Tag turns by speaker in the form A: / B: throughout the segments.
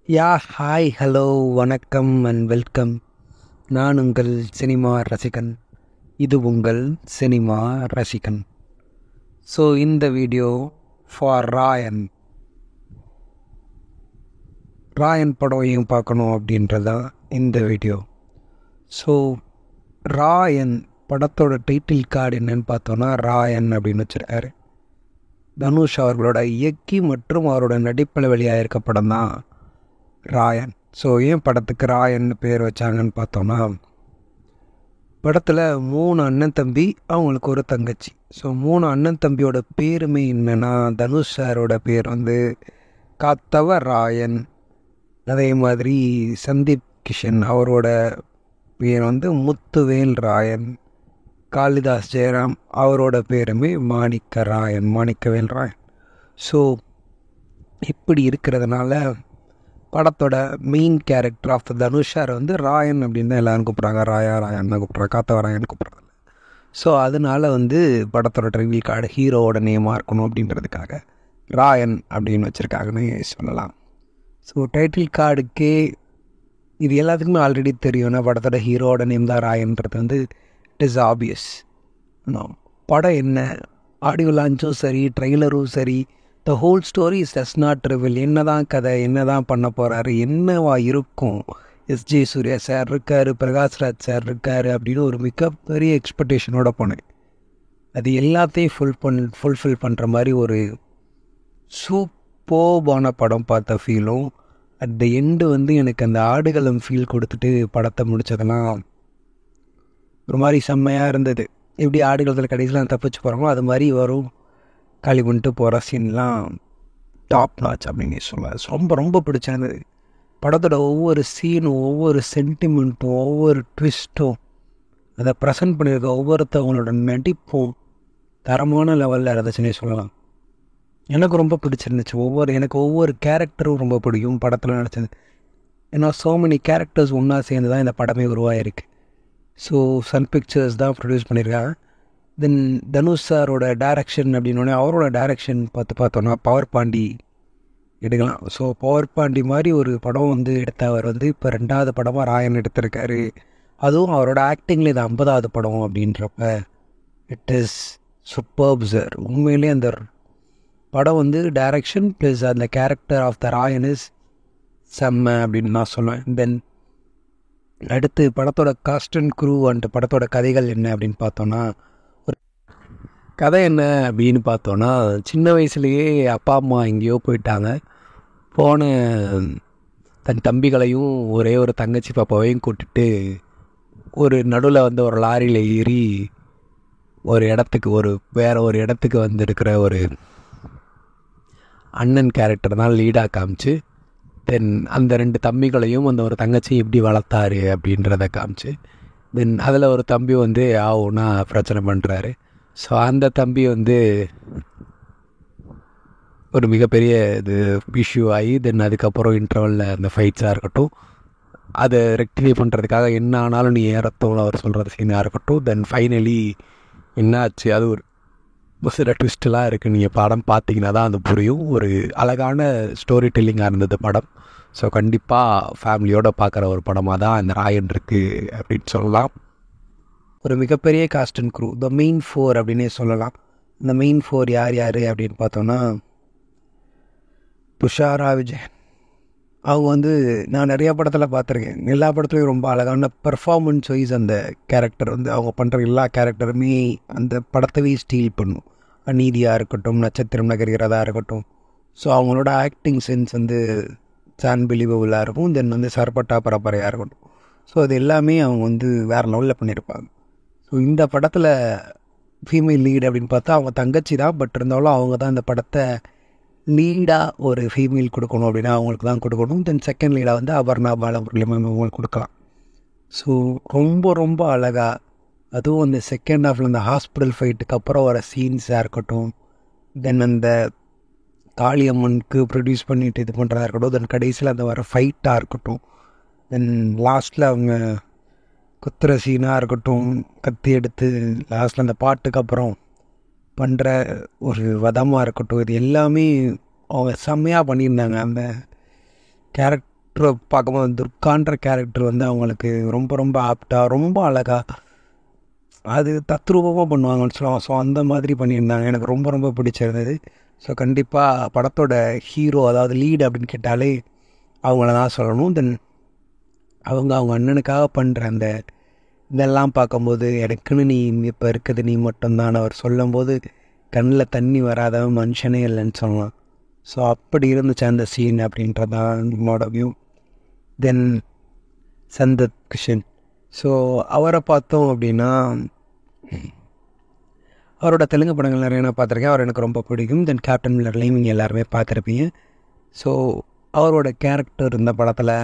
A: Hi hello வணக்கம் and welcome. நான் உங்கள் சினிமா ரசிகன். இது உங்கள் சினிமா ரசிகன். ஸோ இந்த வீடியோ ஃபார் ராயன் படம் ஏன் பார்க்கணும் அப்படின்றதான் இந்த வீடியோ. ஸோ ராயன் படத்தோட டைட்டில் கார்டு என்னன்னு பார்த்தோன்னா ராயன் அப்படின்னு வச்சுருக்காரு. தனுஷ் அவர்களோட இயக்கி மற்றும் அவரோட நடிப்பில் வெளியாகிருக்க படம் தான் ராயன். ஸோ ஏன் படத்துக்கு ராயன்னு பேர் வச்சாங்கன்னு பார்த்தோன்னா, படத்தில் 3 அண்ணன் தம்பி, அவங்களுக்கு ஒரு தங்கச்சி. ஸோ 3 அண்ணன் தம்பியோட பேருமே என்னென்னா, தனுஷ் சாரோட பேர் காத்தவ ராயன், அதே மாதிரி சந்தீப் கிஷன் அவரோட பேர் முத்துவேல் ராயன், காளிதாஸ் ஜெயராம் அவரோட பேருமே மாணிக்கவேல் ராயன். ஸோ இப்படி இருக்கிறதுனால படத்தோட main character of Dhanush sir Raayan அப்படின்னு தான் எல்லோரும் கூப்பிட்றாங்க. ராயன் தான் கூப்பிட்றாங்க, காத்தவ ராயன் கூப்பிட்றாங்க. ஸோ அதனால் படத்தோட டைட்டில் கார்டு ஹீரோவோட நேமாக இருக்கணும் அப்படின்றதுக்காக ராயன் அப்படின்னு வச்சுருக்காங்கன்னு சொல்லலாம். ஸோ டைட்டில் கார்டுக்கே இது எல்லாத்துக்குமே ஆல்ரெடி தெரியும்னா படத்தோட ஹீரோவோட நேம் தான் ராயன்றது இட் இஸ் ஆப்வியஸ். படம் என்ன, ஆடியோ லான்ச்சும் சரி, ட்ரெய்லரும் சரி, the whole story is does not reveal. என்ன தான் கதை, என்ன தான் பண்ண போகிறாரு, என்னவா இருக்கும். எஸ்ஜே சூர்யா சார் இருக்கார், பிரகாஷ்ராஜ் சார் இருக்கார் அப்படின்னு ஒரு மிகப்பெரிய எக்ஸ்பெக்டேஷனோடு போனேன். அது எல்லாத்தையும் ஃபுல்ஃபில் பண்ணுற மாதிரி ஒரு சூப்பர்பான படம் பார்த்த ஃபீலும், அட் த எண்டு எனக்கு அந்த ஆடுகளம் ஃபீல் கொடுத்துட்டு படத்தை முடித்ததெல்லாம் ஒரு மாதிரி செம்மையாக இருந்தது. எப்படி ஆடுகளத்தில் கடைசியில் தப்பிச்சு போகிறாங்களோ அது மாதிரி வரும் காலி பண்ணிட்டு போகிற சீன்லாம் டாப் நாச் அப்படின்னு சொல்லுவார். ரொம்ப ரொம்ப பிடிச்சிருந்தது. படத்தோட ஒவ்வொரு சீனும், ஒவ்வொரு சென்டிமெண்ட்டும், ஒவ்வொரு ட்விஸ்ட்டும், அதை ப்ரெசென்ட் பண்ணியிருக்க ஒவ்வொருத்தவங்களோட நடிப்பும் தரமான லெவலில் இருந்துச்சுன்னே சொல்லலாம். எனக்கு ரொம்ப பிடிச்சிருந்துச்சு. எனக்கு ஒவ்வொரு கேரக்டரும் ரொம்ப பிடிக்கும் படத்தில் நடிச்சது. ஏன்னா ஸோ மெனி கேரக்டர்ஸ் ஒன்றா சேர்ந்து தான் இந்த படமே உருவாகிருக்கு. ஸோ சன் பிக்சர்ஸ் தான் ப்ரொடியூஸ் பண்ணியிருக்காங்க. தென் தனுஷ் சாரோட டைரக்ஷன் அப்படின்னோடனே அவரோட டைரக்ஷன் பார்த்தோன்னா பவர் பாண்டி எடுக்கலாம். ஸோ பவர் பாண்டி மாதிரி ஒரு படம் எடுத்தவர் இப்போ 2வது படமாக ராயன் எடுத்திருக்காரு. அதுவும் அவரோட ஆக்டிங்கில் இது 50வது படம் அப்படின்றப்ப இட் இஸ் சூப்பர்ப் சார். உண்மையிலே அந்த படம் டைரக்ஷன் ப்ளஸ் அந்த character of the Raayan is செம்ம அப்படின்னு நான் சொல்லுவேன். தென் அடுத்து படத்தோட காஸ்ட் அண்ட் க்ரூ அண்ட் படத்தோட கதைகள் என்ன அப்படின்னு பார்த்தோன்னா, கதை என்ன அப்படின்னு பார்த்தோன்னா, சின்ன வயசுலேயே அப்பா அம்மா எங்கேயோ போயிட்டாங்க. போன தன் தம்பிகளையும் ஒரே ஒரு தங்கச்சி பாப்பாவையும் கூட்டிட்டு ஒரு நடுவில் ஒரு லாரியில் ஏறி ஒரு இடத்துக்கு வேறு ஒரு இடத்துக்கு இருக்கிற ஒரு அண்ணன் கேரக்டர் தான் லீடாக காமிச்சு, தென் அந்த 2 தம்பிகளையும் ஒரு தங்கச்சி எப்படி வளர்த்தாரு அப்படின்றத காமிச்சு, தென் அதில் ஒரு தம்பி ஆவுன்னா பிரச்சனை பண்ணுறாரு. ஸோ அந்த தம்பி ஒரு மிகப்பெரிய இது இஷ்யூ ஆகி, தென் அதுக்கப்புறம் இன்டர்வலில் அந்த ஃபைட்ஸாக இருக்கட்டும், அதை ரெக்டிஃபை பண்ணுறதுக்காக என்ன ஆனாலும் நீ ஏறத்தோன்னு அவர் சொல்கிற சீனாக இருக்கட்டும், தென் ஃபைனலி என்ன ஆச்சு, அது ஒரு சில ட்விஸ்டெலாம் இருக்குது. நீங்கள் படம் பார்த்தீங்கன்னா தான் அது புரியும். ஒரு அழகான ஸ்டோரி டெல்லிங்காக இருந்தது படம். ஸோ கண்டிப்பாக ஃபேமிலியோடு பார்க்குற ஒரு படமாக தான் இந்த ராயன் இருக்குது அப்படின்னு சொல்லலாம். ஒரு மிகப்பெரிய cast and crew, the main 4 அப்படின்னே சொல்லலாம். இந்த மெயின் 4 யார் அப்படின்னு பார்த்தோன்னா, துஷாரா விஜயன் அவங்க நான் நிறையா படத்தில் பார்த்துருக்கேன். எல்லா படத்துலையும் ரொம்ப அழகான பெர்ஃபார்மன்ஸ் வைஸ் அந்த கேரக்டர் அவங்க பண்ணுற எல்லா கேரக்டருமே அந்த படத்தவே ஸ்டீல் பண்ணும். அநீதியாக இருக்கட்டும், நட்சத்திரம் நகர்கிறதா இருக்கட்டும். ஸோ அவங்களோட ஆக்டிங் சென்ஸ் அன்பிலீவபுளாக இருக்கும். தென் சர்பட்டா பரப்பரையாக இருக்கட்டும். ஸோ அது எல்லாமே அவங்க வேறு லெவலில் பண்ணியிருப்பாங்க. ஸோ இந்த படத்தில் ஃபீமேல் லீட் அப்படின்னு பார்த்தா அவங்க தங்கச்சி தான். பட் இருந்தாலும் அவங்க தான் இந்த படத்தை லீடாக ஒரு ஃபீமேல் கொடுக்கணும் அப்படின்னா அவங்களுக்கு தான் கொடுக்கணும். தென் செகண்ட் லீடாக அபர்ணா பாலமுரளியும் அவங்களுக்கு கொடுக்கலாம். ஸோ ரொம்ப ரொம்ப அழகாக, அதுவும் அந்த செகண்ட் ஹாஃபில் அந்த ஹாஸ்பிட்டல் ஃபைட்டுக்கு அப்புறம் வர சீன்ஸாக இருக்கட்டும், தென் அந்த காளியம்மனுக்கு ப்ரொடியூஸ் பண்ணிட்டு இது பண்ணுறதா இருக்கட்டும், தென் கடைசியில் அந்த வர ஃபைட்டாக இருக்கட்டும், தென் லாஸ்ட்டில் அவங்க குத்துற சீனாக இருக்கட்டும், கத்தி எடுத்து லாஸ்ட்டில் அந்த பாட்டுக்கு அப்புறம் பண்ணுற ஒரு வதமாக இருக்கட்டும், இது எல்லாமே அவங்க செம்மையாக பண்ணியிருந்தாங்க. அந்த கேரக்டரை பார்க்கும்போது துர்கான்ற கேரக்டர் வந்து அவங்களுக்கு ரொம்ப ரொம்ப ஆப்டாக ரொம்ப அழகாக அது தத்ரூபமாக பண்ணுவாங்கன்னு சொல்லுவாங்க. ஸோ அந்த மாதிரி பண்ணியிருந்தாங்க, எனக்கு ரொம்ப ரொம்ப பிடிச்சிருந்தது. ஸோ கண்டிப்பாக படத்தோட ஹீரோ அதாவது லீடு அப்படின்னு கேட்டாலே அவங்கள தான் சொல்லணும். தென் அவங்க அண்ணனுக்காக பண்ணுற அந்த இதெல்லாம் பார்க்கும்போது எனக்குன்னு நீ இப்போ இருக்குது நீ மட்டும்தான் அவர் சொல்லும்போது கண்ணில் தண்ணி வராதவன் மனுஷனே இல்லைன்னு சொல்லலாம். ஸோ அப்படி இருந்துச்சு அந்த சீன் அப்படின்றதான் என்னோட வியூ. தென் சந்தத் கிஷன், ஸோ அவரை பார்த்தோம் அப்படின்னா அவரோட தெலுங்கு படங்கள் நிறைய நான் பார்த்துருக்கேன், அவர் எனக்கு ரொம்ப பிடிக்கும். தென் கேப்டன் மில்லர்லையும் நீங்கள் எல்லாருமே பார்த்துருப்பீங்க. ஸோ அவரோட கேரக்டர் இந்த படத்தில்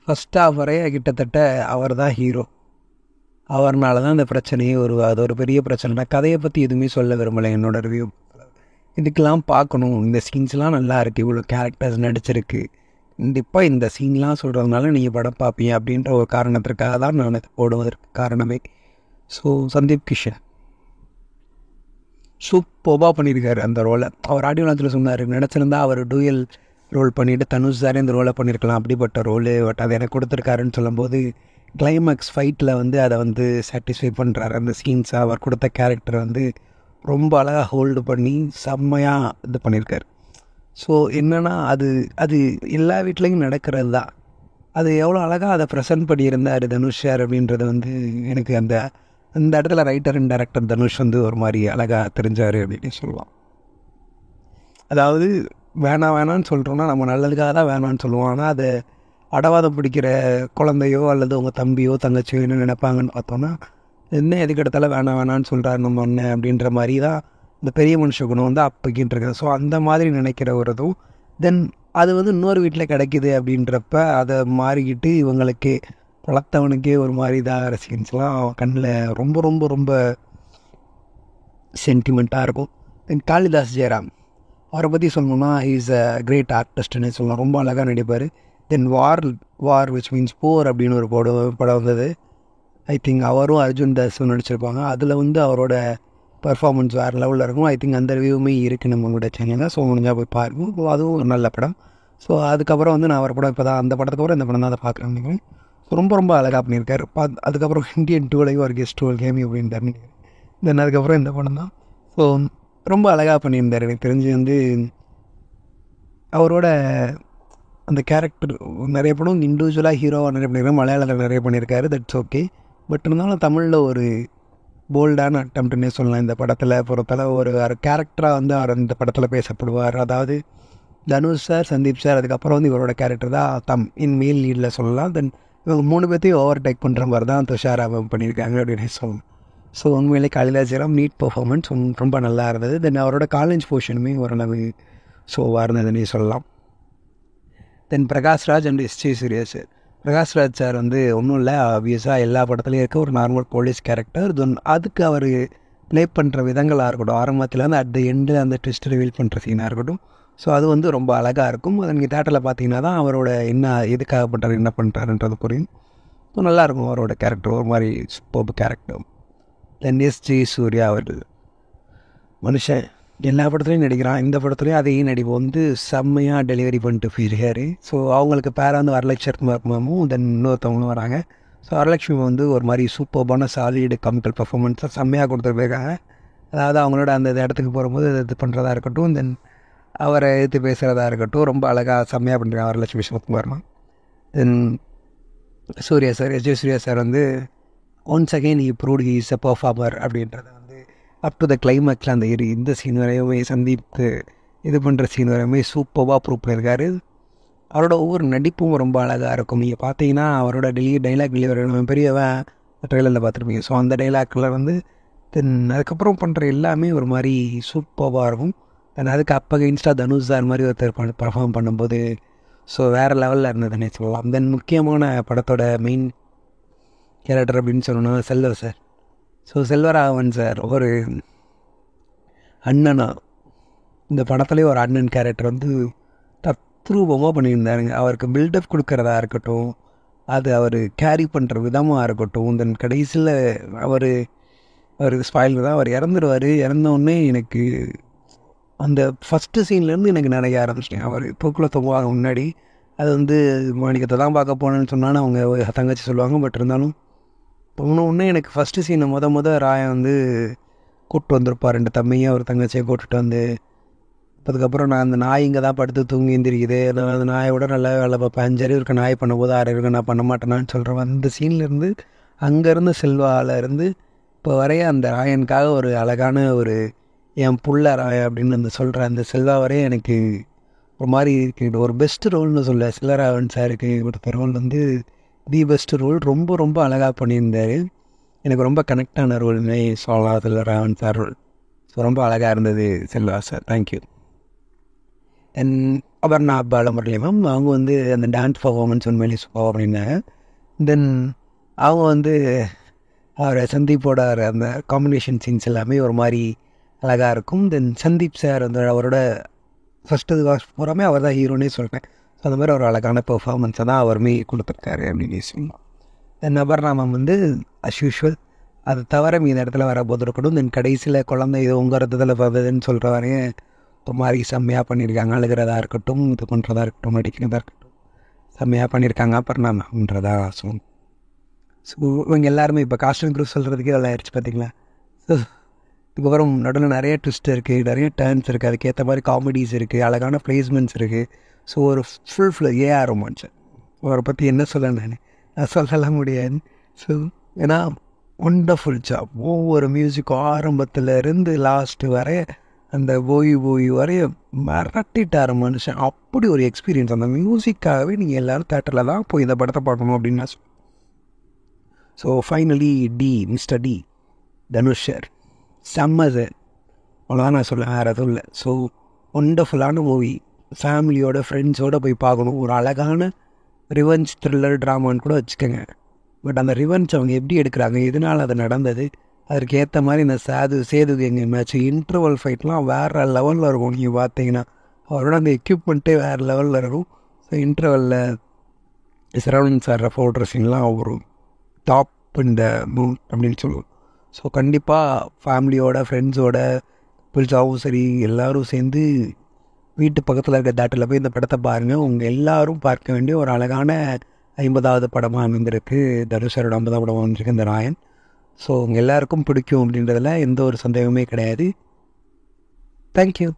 A: ஃபஸ்ட் ஹாஃப் வரைய கிட்டத்தட்ட அவர் தான் ஹீரோ. அவர்னால தான் இந்த பிரச்சனையே அது ஒரு பெரிய பிரச்சனை. நான் கதையை பற்றி எதுவுமே சொல்ல விரும்பலை என்னோட ரிவ்யூ. இதுக்கெல்லாம் பார்க்கணும், இந்த சீன்ஸ்லாம் நல்லா இருக்குது, இவ்வளோ கேரக்டர்ஸ் நடிச்சிருக்கு, கண்டிப்பாக இந்த சீன்லாம் சொல்கிறதுனால நீங்கள் படம் பார்ப்பீங்க அப்படின்ற ஒரு காரணத்திற்காக தான் நான் போடுவதற்கு காரணமே. ஸோ சந்தீப் கிஷன் சூப்பராக பண்ணியிருக்காரு அந்த ரோலை. அவர் ஆடியோ லான்ச்சில் சொன்னார், நினச்சிருந்தா அவர் டூயல் ரோல் பண்ணிவிட்டு தனுஷ் சாரே இந்த ரோலை பண்ணியிருக்கலாம், அப்படிப்பட்ட ரோலு, பட் அதை எனக்கு கொடுத்துருக்காருன்னு சொல்லும்போது கிளைமேக்ஸ் ஃபைட்டில் வந்து அதை வந்து சாட்டிஸ்ஃபை பண்ணுறாரு. அந்த சீன்ஸை அவர் கொடுத்த கேரக்டர் வந்து ரொம்ப அழகாக ஹோல்டு பண்ணி செம்மையாக இது பண்ணியிருக்காரு. ஸோ என்னென்னா அது எல்லா வீட்லேயும் நடக்கிறது தான். அது எவ்வளோ அழகாக அதை ப்ரெசென்ட் பண்ணியிருந்தார் தனுஷ் சார் அப்படின்றது வந்து எனக்கு அந்த இடத்துல ரைட்டர் அண்ட் டைரக்டர் தனுஷ் வந்து ஒரு மாதிரி அழகாக தெரிஞ்சார் அப்படின்னு சொல்லலாம். அதாவது வேணான்னு சொல்கிறோன்னா நம்ம நல்லதுக்காக தான் வேணான்னு சொல்லுவோம். ஆனால் அதை அடவாதம் பிடிக்கிற குழந்தையோ அல்லது உங்கள் தம்பியோ தங்கச்சியோ என்ன நினைப்பாங்கன்னு பார்த்தோன்னா, என்ன எதுக்கு இடத்துல வேணான்னு சொல்கிறாரு நம்ம அண்ணன் அப்படின்ற மாதிரி தான் இந்த பெரிய மனுஷ குணம் வந்து அப்போக்கின்னு இருக்குது. ஸோ அந்த மாதிரி நினைக்கிற ஒரு இதுவும் தென் அது வந்து இன்னொரு வீட்டில் கிடைக்கிது அப்படின்றப்ப அதை மாறிக்கிட்டு இவங்களுக்கே வளர்த்தவனுக்கே ஒரு மாதிரி இதாக சீன்ஸ்லாம் கண்ணில் ரொம்ப ரொம்ப ரொம்ப சென்டிமெண்ட்டாக இருக்கும். தென் காளிதாஸ் ஜெயராம், அவரை பற்றி சொல்லணும்னா இஸ் அ கிரேட் ஆர்டிஸ்ட்னு சொல்லலாம், ரொம்ப அழகாக நடிப்பார். தென் வார் விச் மீன்ஸ் போர் அப்படின்னு ஒரு படம் வந்தது. ஐ திங்க் அவரும் அர்ஜுன் தாஸும் நடிச்சிருப்பாங்க. அதில் வந்து அவரோட பர்ஃபார்மன்ஸ் வேறு லெவலில் இருக்கும். ஐ திங்க் அந்த ரிவ்யூமே இருக்குது நம்மளோட சேனலில். ஸோ முடிஞ்சால் போய் பாருங்க, அதுவும் ஒரு நல்ல படம். ஸோ அதுக்கப்புறம் வந்து நான் அவர் படம் இப்போ தான் அந்த படத்துக்கு அப்புறம் இந்த படம் தான் அதை பார்க்குறேன் நினைக்கிறேன். ஸோ ரொம்ப ரொம்ப அழகாக பண்ணியிருக்காரு. அதுக்கப்புறம் இந்தியன் டூலையும் ஒரு கெஸ்ட் ரோல் கேமி அப்படின்ட்டார் நினைக்கிறேன். தென் அதுக்கப்புறம் இந்த படம் தான். ஸோ ரொம்ப அழகாக பண்ணியிருந்தார். எனக்கு தெரிஞ்சு வந்து அவரோட அந்த கேரக்டர் நிறைய படம் இண்டிவிஜுவலாக ஹீரோவாக நிறைய பண்ணியிருக்காரு, மலையாளத்தில் நிறைய பண்ணியிருக்காரு, தட்ஸ் ஓகே. பட் இருந்தாலும் தமிழில் ஒரு போல்டான அட்டம்ப்ட்னே சொல்லலாம். இந்த படத்தில் பொறுத்தளவு ஒரு கேரக்டராக வந்து அவர் இந்த படத்தில் பேசப்படுவார். அதாவது தனுஷ் சார், சந்தீப் சார், அதுக்கப்புறம் வந்து இவரோட கேரக்டர் தான் மேல் லீடில் சொல்லலாம். தென் இவங்க 3 பேர்த்தையும் ஓவர் டேக் பண்ணுற மாதிரி தான் துஷாராவை பண்ணியிருக்காங்க அப்படின்னு சொல்லலாம். ஸோ உண்மையிலே காளிதாஸ் ஜெயராம் நீட் பர்ஃபார்மன்ஸ் ரொம்ப நல்லா இருந்தது. தென் அவரோட காலேஜ் போர்ஷனுமே ஓரளவு ஷோவாக இருந்ததுன்னே சொல்லலாம். தென் Prakash Raj and S J. Suryah sir. Prakash Raj sir வந்து ஒன்றும் இல்லை, ஆப்வியஸாக எல்லா படத்துலையும் இருக்க ஒரு நார்மல் போலீஸ் கேரக்டர். தென் அதுக்கு அவர் ப்ளே பண்ணுற விதங்களாக இருக்கட்டும், ஆரம்பத்தில் வந்து அட் த எண்டு அந்த ட்விஸ்ட் ரிவீல் பண்ணுற சீனாக இருக்கட்டும், ஸோ அது வந்து ரொம்ப அழகாக இருக்கும். அது நீங்கள் தேட்டரில் பார்த்தீங்கன்னா தான் அவரோட எதுக்காக பண்ணுறாரு என்ன பண்ணுறாருன்றது புரியும். ஸோ நல்லாயிருக்கும் அவரோட கேரக்டர், ஒரு மாதிரி சூப்பர் கேரக்டர். தென் எஸ்.ஜே. சூர்யா அவர்கள் மனுஷன் எல்லா படத்துலையும் நடிக்கிறான், இந்த படத்துலையும் அதையும் நடிப்பு வந்து செம்மையாக டெலிவரி பண்ணிட்டு போயிருக்காரு. ஸோ அவங்களுக்கு பேராக வந்து வரலட்சுமி மேமும் தென் இன்னொருத்தவங்களும் வராங்க. ஸோ வரலட்சுமி வந்து ஒரு மாதிரி சூப்பர்பான சாலிடு காமிக்கல் பர்ஃபார்மன்ஸாக செம்மையாக கொடுத்துருக்காங்க. அதாவது அவங்களோட அந்த இடத்துக்கு போகும்போது இது பண்ணுறதா இருக்கட்டும், தென் அவரை எடுத்து பேசுகிறதா இருக்கட்டும், ரொம்ப அழகாக செம்மையாக பண்ணிருக்காங்க வரலட்சுமி சிவகுமார்மா. Then Suryah sir, S J. Suryah sir வந்து once again he proved he is a performer அப்படின்றத வந்து அப் டு த கிளைமேக்ஸில் அந்த இந்த சீன் வரையுமே சந்தீப்க்கு இது பண்ணுற சீன் வரையுமே சூப்பராக ப்ரூவ் பண்ணியிருக்காரு. அவரோட ஒவ்வொரு நடிப்பும் ரொம்ப அழகாக இருக்கும். நீங்கள் பார்த்தீங்கன்னா அவரோட டைலாக் டெலிவரி பெரியவன் ட்ரெயிலரில் பார்த்துருப்பீங்க. ஸோ அந்த டைலாக்கில் வந்து தென் அதுக்கப்புறம் பண்ணுற எல்லாமே ஒரு மாதிரி சூப்பராக இருக்கும். தென் அதுக்கு அப்போ இன்ஸ்டா தனுஷ் சார் மாதிரி ஒருத்தர் பர்ஃபார்ம் பண்ணும்போது ஸோ வேறு லெவலில் இருந்ததுன்னே சொல்லலாம். தென் முக்கியமான படத்தோட மெயின் கேரக்டர் அப்படின்னு சொல்லணும்னா செல்வர் சார். ஸோ செல்வராகவன் சார் ஒரு அண்ணனா இந்த படத்துலேயே ஒரு அண்ணன் கேரக்டர் வந்து தத்ரூபமாக பண்ணியிருந்தாருங்க. அவருக்கு பில்டப் கொடுக்குறதா இருக்கட்டும், அது அவர் கேரி பண்ணுற விதமாக இருக்கட்டும், தென் கடைசியில் அவருக்கு ஸ்பாயில் தான் அவர் இறந்துடுவார். இறந்தோடனே எனக்கு அந்த ஃபஸ்ட்டு சீன்லேருந்து எனக்கு நினைக்க ஆரம்பிச்சிட்டேன். அவர் போக்குள்ள தொங்குவாங்க முன்னாடி அது வந்து மாணிக்கத்தை தான் பார்க்க போனேன்னு சொன்னாலும் அவங்க தங்கச்சி சொல்லுவாங்க. பட் இருந்தாலும் ஒன்று எனக்கு ஃபஸ்ட்டு சீனை ராயம் வந்து கூப்பிட்டு வந்திருப்பார். 2 தம்பியும் ஒரு தங்கச்சியை கூப்பிட்டுட்டு வந்து, அதுக்கப்புறம் நான் அந்த நாய் இங்கே தான் படுத்து தூங்கி எழுந்திரிக்குது, அந்த நாயோட நல்லா வேலை பார்ப்பேன், 5 அறிவு இருக்க நாய் பண்ணும்போது 6 அறிவு நான் பண்ண மாட்டேனான்னு சொல்கிறேன். அந்த சீன்லேருந்து அங்கேருந்து செல்வாவிலேருந்து இப்போ வரைய அந்த ராயனுக்காக ஒரு அழகான ஒரு என் புள்ள ராய அப்படின்னு அந்த சொல்கிற அந்த செல்வா வரைய எனக்கு ஒரு மாதிரி இருக்குது. ஒரு பெஸ்ட் ரோல்னு சொல்ல செல்வராகவன் சாருக்கு கொடுத்த ரோல் வந்து தி பெஸ்ட் ரோல். ரொம்ப ரொம்ப அழகாக பண்ணியிருந்தார். எனக்கு ரொம்ப கனெக்டான ரோல்னே சொல்லலாம் செல்வராகவன் சார் ரோல். ஸோ ரொம்ப அழகாக இருந்தது Selva sir. Thank you. And Aparna பாலமுரளியம் அவங்க வந்து அந்த டான்ஸ் பர்ஃபார்மன்ஸ் உண்மையிலே சூப்பர் அப்படின்னாங்க. தென் அவங்க வந்து அவர் சந்தீப்போட அந்த காம்பினேஷன் சீன்ஸ் எல்லாமே ஒரு மாதிரி அழகாக இருக்கும். தென் சந்தீப் சார் வந்து அவரோட ஃபஸ்ட்டு பூராமே அவர் தான் ஹீரோனே சொல்கிறேன். ஸோ அந்த மாதிரி ஒரு அழகான பெர்ஃபார்மன்ஸை தான் அவருமே கொடுத்துருக்காரு அப்படின்னு சொல்லலாம். தென் அபர்ணாமம் வந்து அஸ் யூஷுவல் அதை தவிர மீத இடத்துல வரபோது இருக்கணும். தென் கடைசியில் குழந்தை இது உங்கள் ரத்தத்தில் வருதுன்னு சொல்கிற வரையும் ஒரு மாதிரி செம்மையாக பண்ணியிருக்காங்க. அழுகிறதா இருக்கட்டும், இது பண்ணுறதா இருக்கட்டும், நடிக்கிறதா இருக்கட்டும், செம்மையாக பண்ணியிருக்காங்க அபர்ணாமன்றதா. ஸோ இவங்க எல்லாருமே இப்போ காஸ்டியூம் குரூப் சொல்கிறதுக்கே எல்லாம் ஆயிடுச்சு பார்த்தீங்களா. ஸோ இதுக்கப்புறம் நடுவில் நிறைய ட்விஸ்ட் இருக்குது, நிறைய டர்ன்ஸ் இருக்குது, அதுக்கேற்ற மாதிரி காமெடிஸ் இருக்குது, அழகான ப்ளேஸ்மெண்ட்ஸ் இருக்குது. ஸோ ஒரு ஃபுல் ஏஆர் ரொமான்ஸ் அவரை பற்றி என்ன சொல்ல நான் சொல்லலாம் முடியாது. ஸோ ஏன்னா ஒண்டர்ஃபுல் ஜாப். ஒவ்வொரு மியூசிக்கும் ஆரம்பத்தில் இருந்து லாஸ்ட்டு வரைய அந்த போய் வரைய மிரட்டிட்டார் மனுஷன். அப்படி ஒரு எக்ஸ்பீரியன்ஸ். அந்த மியூசிக்காகவே நீங்கள் எல்லோரும் தேட்டரில் தான் போய் இந்த படத்தை பார்க்கணும் அப்படின்னு நான் சொல்லுவேன். So finally mister D Dhanush sir செம்ம சார், அவ்வளோதான் நான் சொல்லுவேன், வேறு எதுவும் இல்லை. ஸோ ஒண்டர்ஃபுல்லான மூவி, ஃபேமிலியோட ஃப்ரெண்ட்ஸோடு போய் பார்க்கணும். ஒரு அழகான ரிவெஞ்ச் த்ரில்லர் ட்ராமான்னு கூட வச்சுக்கோங்க. பட் அந்த ரிவெஞ்ச் அவங்க எப்படி எடுக்கிறாங்க, எதனால் அது நடந்தது, அதற்கு ஏற்ற மாதிரி இந்த சேது எங்கள் மேட்ச் இன்டர்வல் ஃபைட்லாம் வேறு லெவலில் இருக்கும். நீங்கள் பார்த்தீங்கன்னா அவரோட அந்த எக்யூப்மெண்ட்டே வேறு லெவலில் இருக்கும். ஸோ இன்டர்வலில் சரவணன் சார் ஃபோட்டோ சீன்லாம் ஒரு டாப் இந்த மூன் அப்படின்னு சொல்லுவோம். ஸோ கண்டிப்பாக ஃபேமிலியோட ஃப்ரெண்ட்ஸோட பிள்ஸாகவும் சரி எல்லோரும் சேர்ந்து வீட்டு பக்கத்தில் இருக்க தேட்டரில் போய் இந்த படத்தை பாருங்கள். உங்கள் எல்லோரும் பார்க்க வேண்டிய ஒரு அழகான 50வது படமாக அமைந்திருக்கு. தனுஷரோட 50வது படமாக அமைஞ்சிருக்கு இந்த ராயன். ஸோ உங்கள் எல்லாருக்கும் பிடிக்கும் அப்படின்றதில் எந்த ஒரு சந்தேகமே கிடையாது. தேங்க்யூ.